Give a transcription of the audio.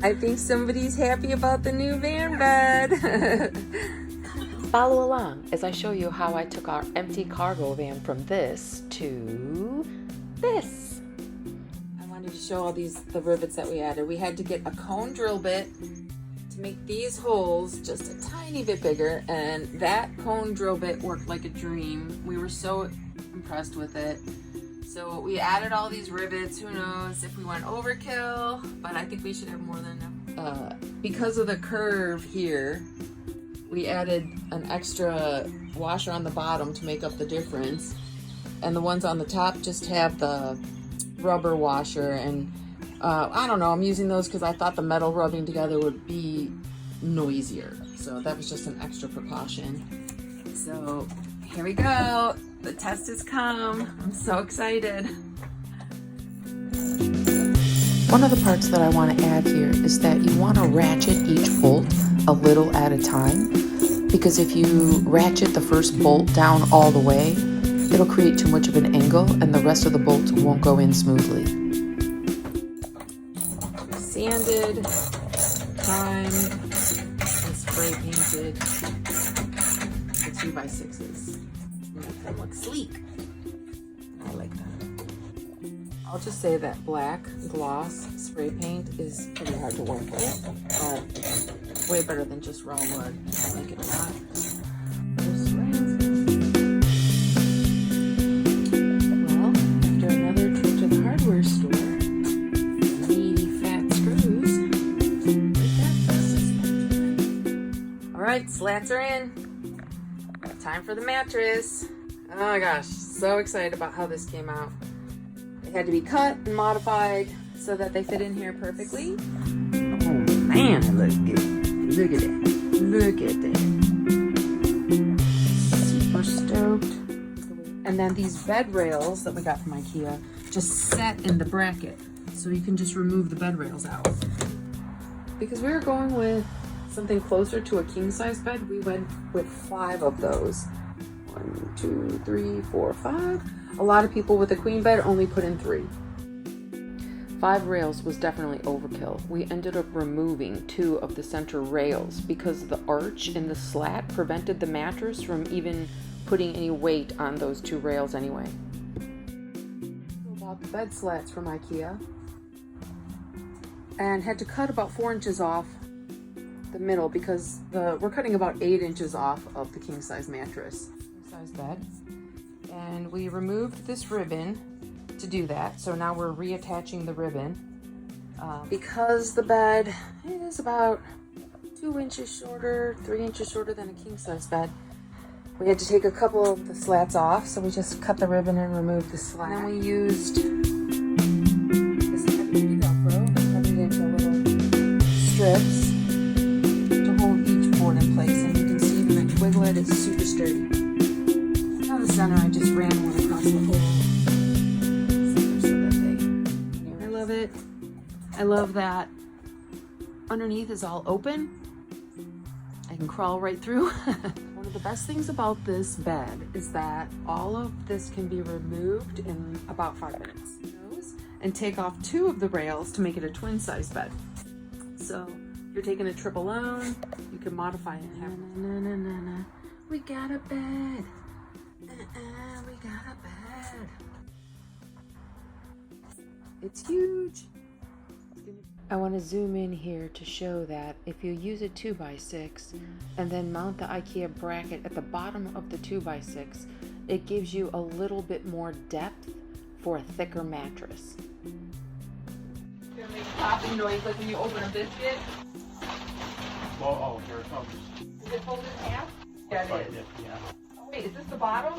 I think somebody's happy about the new van bed. Follow along as I show you how I took our empty cargo van from this to this. I wanted to show all the rivets that we added. We had to get a cone drill bit to make these holes just a tiny bit bigger, and that cone drill bit worked like a dream. We were so impressed with it. So we added all these rivets. Who knows if we went overkill, but I think we should have more than enough. Because of the curve here, we added an extra washer on the bottom to make up the difference. And the ones on the top just have the rubber washer, and I don't know, I'm using those because I thought the metal rubbing together would be noisier. So that was just an extra precaution. So here we go. The test has come. I'm so excited. One of the parts that I want to add here is that you want to ratchet each bolt a little at a time, because if you ratchet the first bolt down all the way, it'll create too much of an angle and the rest of the bolts won't go in smoothly. Sanded, primed, and spray painted the 2x6s. Make them look sleek. I like that. I'll just say that black gloss spray paint is pretty hard to work with, but way better than just raw wood. I like it a lot. Well, after another trip to the hardware store, meaty fat screws, all right, slats are in. Time for the mattress. Oh my gosh, so excited about how this came out. They had to be cut and modified so that they fit in here perfectly. Oh man, it looks good. Look at that. Look at that. Super stoked. And then these bed rails that we got from Ikea just set in the bracket. So you can just remove the bed rails out. Because we were going with something closer to a king size bed, we went with 5 of those. 1, 2, 3, 4, 5. A lot of people with a queen bed only put in 3. 5 rails was definitely overkill. We ended up removing 2 of the center rails because the arch in the slat prevented the mattress from even putting any weight on those 2 rails anyway. About the bed slats from Ikea, and had to cut about 4 inches off the middle because we're cutting about 8 inches off of the king size mattress, king size bed, and we removed this ribbon to do that. So now we're reattaching the ribbon because the bed is about 2 inches shorter, 3 inches shorter than a king size bed. We had to take a couple of the slats off, so we just cut the ribbon and removed the slat. And then we used this heavy Velcro, cut it into little strips to hold each board in place, and you can see when I wiggle it, it's super sturdy. Down the center, I just ran one across the whole center so that I love it. I love that underneath is all open. I can crawl right through. One of the best things about this bed is that all of this can be removed in about 5 minutes. And take off 2 of the rails to make it a twin size bed. So you're taking a trip alone, you can modify it and have we got a bed. We got a bed. It's huge. I want to zoom in here to show that if you use a 2x6 and then mount the Ikea bracket at the bottom of the 2x6, it gives you a little bit more depth for a thicker mattress. It's gonna make a popping noise like when you open a biscuit. Oh, here it comes. Is it folded in half? Yeah, it is. Yeah. Oh wait, is this the bottom?